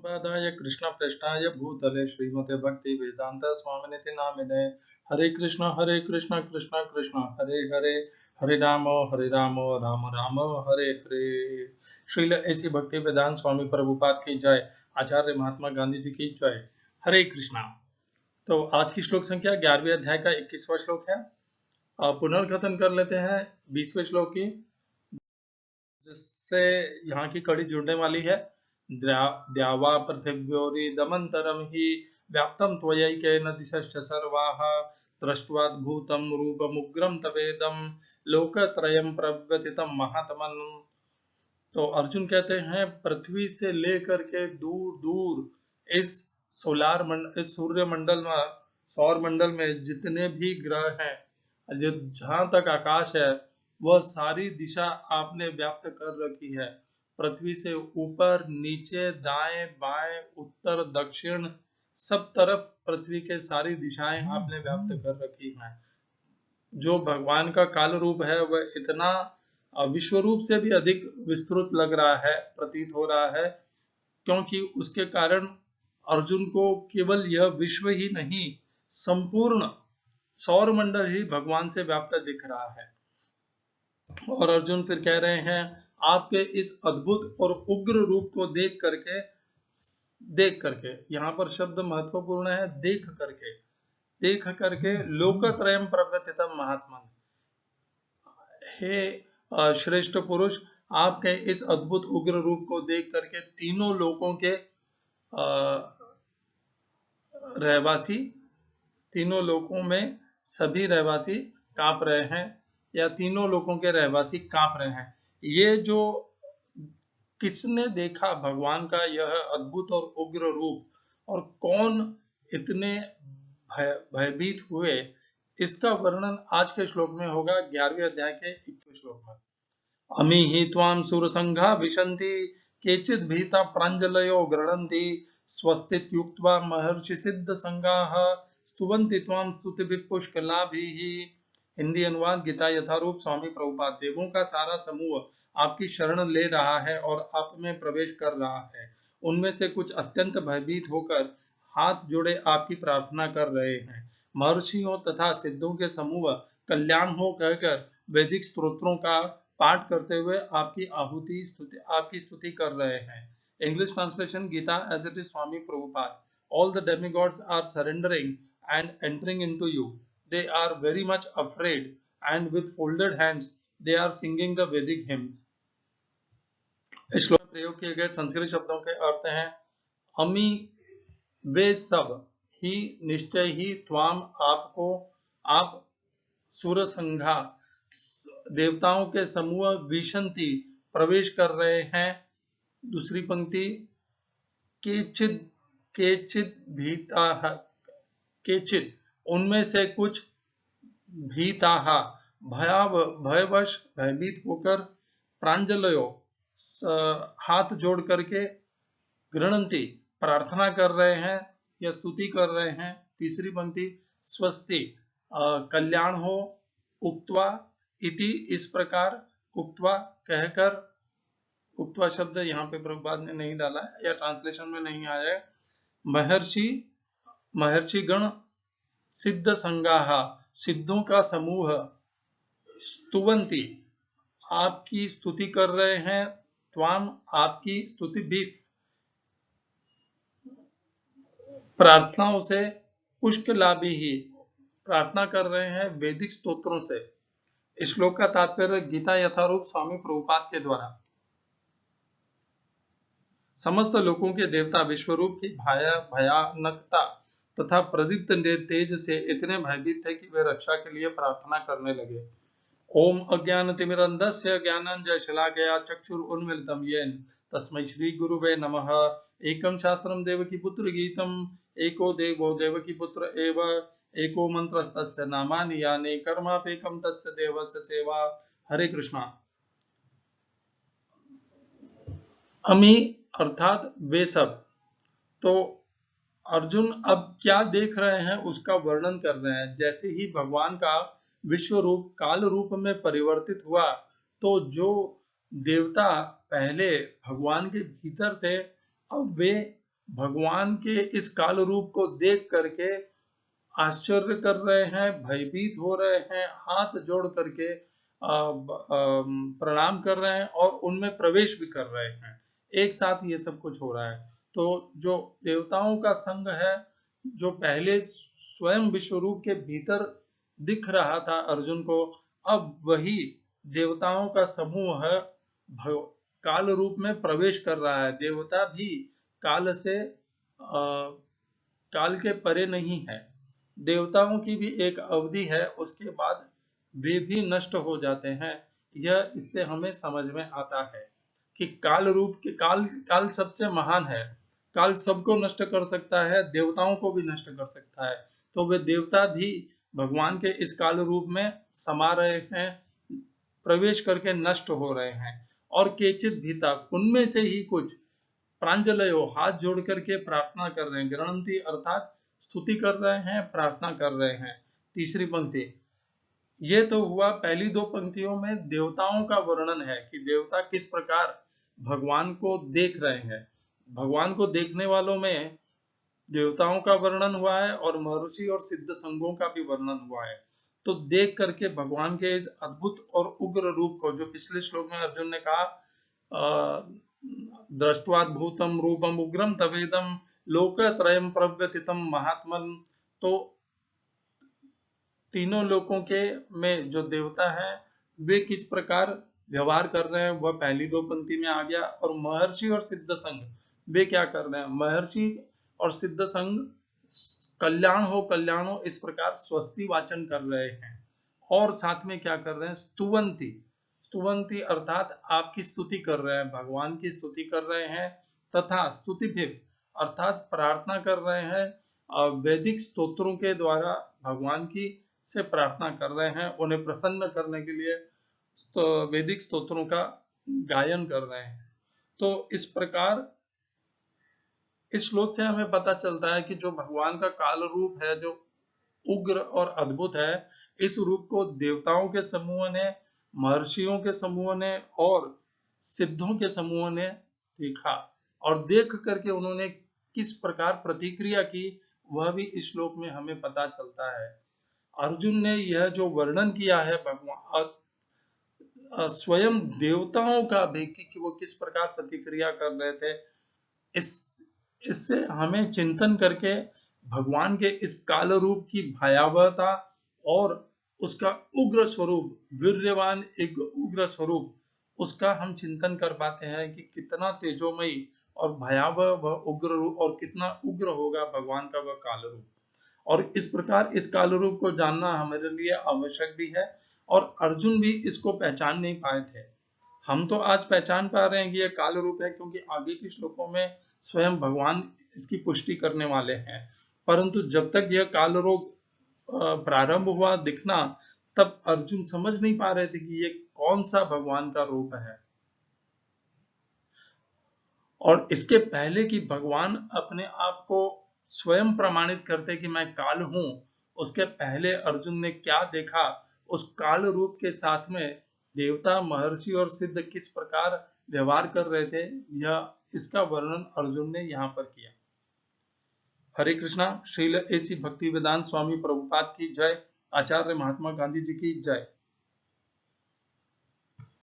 पादाय कृष्ण पृष्ठाय भूतले श्रीमते भक्ति वेदांत स्वामिनिति नामिने। हरे कृष्ण कृष्ण कृष्ण हरे हरे, हरे राम राम राम हरे हरे। श्रील ऐसी भक्ति वेदांत स्वामी प्रभुपाद की जय, आचार्य महात्मा गांधी जी की जय। हरे कृष्णा। तो आज की श्लोक संख्या 11वें अध्याय का 21वां श्लोक है। पुनर्कथन कर लेते हैं 20वें श्लोक की, जिससे यहाँ की कड़ी जुड़ने वाली है। द्यावा पृथिव्योरिदमन्तरं हि व्याप्तं त्वयैकेन दिशश्च सर्वाः दृष्ट्वाद्भुतं रूपमुग्रं तवेदं लोकत्रयं प्रव्यथितं महात्मन्। तो अर्जुन कहते हैं, पृथ्वी से लेकर के दूर दूर इस इस सूर्य मंडल में, सौर मंडल में जितने भी ग्रह हैं, जहां तक आकाश है, वह सारी दिशा आपने व्याप्त कर रखी है। पृथ्वी से ऊपर नीचे दाएं बाएं उत्तर दक्षिण सब तरफ पृथ्वी के सारी दिशाएं आपने व्याप्त कर रखी हैं। जो भगवान का काल रूप है वह इतना विश्व रूप से भी अधिक विस्तृत लग रहा है, प्रतीत हो रहा है, क्योंकि उसके कारण अर्जुन को केवल यह विश्व ही नहीं, संपूर्ण सौर मंडल ही भगवान से व्याप्त दिख रहा है। और अर्जुन फिर कह रहे हैं, आपके इस अद्भुत और उग्र रूप को देख करके, यहाँ पर शब्द महत्वपूर्ण है, देख करके लोकत्रयम प्रव्यथितम महात्मन। हे श्रेष्ठ पुरुष, आपके इस अद्भुत उग्र रूप को देख करके तीनों लोकों के रहवासी, तीनों लोकों में सभी रहवासी कांप रहे हैं, या तीनों लोकों के रहवासी कांप रहे हैं। ये जो किसने देखा भगवान का यह अद्भुत और उग्र रूप, और कौन इतने भयभीत हुए, इसका वर्णन आज के श्लोक में होगा, 11वें अध्याय के 21वें श्लोक में। अमी हि त्वां सुरसंघा विशन्ति केचित् भीता प्राञ्जलयो गृह्णन्ति स्वस्तित्युक्त्वा महर्षि सिद्ध संगाः स्तुवन्ति त्वां स्तुतिभिः पुष्कलाभिः। हिंदी अनुवाद गीता यथारूप स्वामी प्रभुपाद। देवों का सारा समूह आपकी शरण ले रहा है और आप में प्रवेश कर रहा है। उनमें से कुछ अत्यंत भयभीत होकर हाथ जोड़े आपकी प्रार्थना कर रहे हैं। महर्षियों तथा सिद्धों के समूह कल्याण हो कहकर वैदिक स्तोत्रों का पाठ करते हुए आपकी स्तुति कर रहे हैं। English translation Gita as it is Swami Prabhupada. All the demigods are surrendering and entering into you. They are very much afraid and with folded hands they are singing the Vedic hymns. इस श्लोक में प्रयोग किए गए संस्कृत शब्दों के अर्थ हैं, अमी वे सब, ही निश्चय ही, त्वाम आपको, आप, सुरसंघा देवताओं के समूह, विशंति प्रवेश कर रहे हैं। दूसरी पंक्ति, केचित भीता, केचित उनमें से कुछ, भीता भयवश भयभीत होकर, प्रांजलयो हाथ जोड़ करके, गृह्णन्ति प्रार्थना कर रहे हैं या स्तुति कर रहे हैं। तीसरी पंक्ति, स्वस्ति कल्याण हो, उक्त्वा इति इस प्रकार, उक्त्वा कहकर, उक्त्वा शब्द यहाँ पे प्रभुपाद ने नहीं डाला है या ट्रांसलेशन में नहीं आया है। महर्षि गण, सिद्ध संगाह सिद्धों का समूह, स्तुवंती आपकी स्तुति कर रहे हैं, त्वाम आपकी स्तुति भी, प्रार्थनाओं से, पुष्कलाभि ही प्रार्थना कर रहे हैं वैदिक स्तोत्रों से। इस श्लोक का तात्पर्य गीता यथारूप स्वामी प्रभुपाद के द्वारा समस्त लोकों के देवता विश्वरूप की भयानकता तथा प्रदीप्त तेज से इतने भयभीत थे कि वे रक्षा के लिए प्रार्थना करने लगे। ओम अज्ञानतिमिरन्धस्य ज्ञानाञ्जनशलाकया चक्षुरुन्मीलितं येन तस्मै श्री गुरुवे नमः। एकं शास्त्रं देवकी पुत्र गीतम्, एको देवो देवकी पुत्र एव, एको मंत्रस्तस्य नामानि यानि, कर्मापेकं तस्य देवस्य सेवा। हरे कृष्णा। अमी अर्थात वे सब। तो अर्जुन अब क्या देख रहे हैं उसका वर्णन कर रहे हैं। जैसे ही भगवान का विश्व रूप काल रूप में परिवर्तित हुआ, तो जो देवता पहले भगवान के भीतर थे, अब वे भगवान के इस काल रूप को देख करके आश्चर्य कर रहे हैं, भयभीत हो रहे हैं, हाथ जोड़ करके प्रणाम कर रहे हैं और उनमें प्रवेश भी कर रहे हैं। एक साथ ये सब कुछ हो रहा है। तो जो देवताओं का संग है, जो पहले स्वयं विश्वरूप के भीतर दिख रहा था अर्जुन को, अब वही देवताओं का समूह है काल रूप में प्रवेश कर रहा है। देवता भी काल से काल के परे नहीं है। देवताओं की भी एक अवधि है, उसके बाद वे भी नष्ट हो जाते हैं। यह इससे हमें समझ में आता है कि काल रूप के काल सबसे महान है। काल सबको नष्ट कर सकता है, देवताओं को भी नष्ट कर सकता है। तो वे देवता भी भगवान के इस काल रूप में समा रहे हैं, प्रवेश करके नष्ट हो रहे हैं। और केचित भीता, उनमें से ही कुछ प्रांजलयो, हाथ जोड़ करके प्रार्थना कर रहे हैं। गृणंती अर्थात स्तुति कर रहे हैं, प्रार्थना कर रहे हैं। तीसरी पंक्ति, ये तो हुआ पहली दो पंक्तियों में देवताओं का वर्णन है कि देवता किस प्रकार भगवान को देख रहे हैं। भगवान को देखने वालों में देवताओं का वर्णन हुआ है और महर्षि और सिद्ध संघों का भी वर्णन हुआ है। तो देख करके भगवान के इस अद्भुत और उग्र रूप को, जो पिछले श्लोक में अर्जुन ने कहा, दृष्ट्वाद्भुतम रूपम उग्रम तवेदम लोकत्रयम प्रव्यथितम महात्मन। तो तीनों लोकों के में जो देवता हैं वे किस प्रकार व्यवहार कर रहे हैं, वह पहली दो पंक्ति में आ गया। और महर्षि और सिद्ध संघ वे क्या कर रहे हैं। महर्षि और सिद्ध संघ कल्याण हो इस प्रकार स्वस्ति वाचन कर रहे हैं। और साथ में क्या कर रहे हैं, स्तुवंती, स्तुवंती अर्थात आपकी स्तुति कर रहे हैं, भगवान की स्तुति कर रहे हैं। तथा स्तुतिभिः अर्थात प्रार्थना कर रहे हैं, वैदिक स्तोत्रों के द्वारा भगवान की से प्रार्थना कर रहे हैं, उन्हें प्रसन्न करने के लिए वैदिक स्तोत्रों का गायन कर रहे हैं। तो इस प्रकार इस श्लोक से हमें पता चलता है कि जो भगवान का काल रूप है, जो उग्र और अद्भुत है, इस रूप को देवताओं के समूह ने, महर्षियों के समूह ने और सिद्धों के समूह ने देखा। और देख करके उन्होंने किस प्रकार प्रतिक्रिया की, वह भी इस श्लोक में हमें पता चलता है। अर्जुन ने यह जो वर्णन किया है भगवान स्वयं देवताओं का भी कि वो किस प्रकार प्रतिक्रिया कर रहे थे, इससे हमें चिंतन करके भगवान के इस काल रूप की भयावहता और उसका उग्र स्वरूप, वीर्यवान एक उग्र स्वरूप, उसका हम चिंतन कर पाते हैं कि कितना तेजोमयी और भयावह वह उग्र रूप, और कितना उग्र होगा भगवान का वह काल रूप। और इस प्रकार इस काल रूप को जानना हमारे लिए आवश्यक भी है। और अर्जुन भी इसको पहचान नहीं पाए थे। हम तो आज पहचान पा रहे हैं कि यह काल रूप है, क्योंकि आगे के श्लोकों में स्वयं भगवान इसकी पुष्टि करने वाले हैं। परंतु जब तक यह काल रूप प्रारंभ हुआ दिखना, तब अर्जुन समझ नहीं पा रहे थे कि ये कौन सा भगवान का रूप है। और इसके पहले कि भगवान अपने आप को स्वयं प्रमाणित करते कि मैं काल हूं, उसके पहले अर्जुन ने क्या देखा, उस काल रूप के साथ में देवता, महर्षि और सिद्ध किस प्रकार व्यवहार कर रहे थे, यह इसका वर्णन अर्जुन ने यहाँ पर किया। हरे कृष्णा। श्रील एसी भक्ति वेदांत स्वामी प्रभुपाद की जय। आचार्य महात्मा गांधी जी की जय।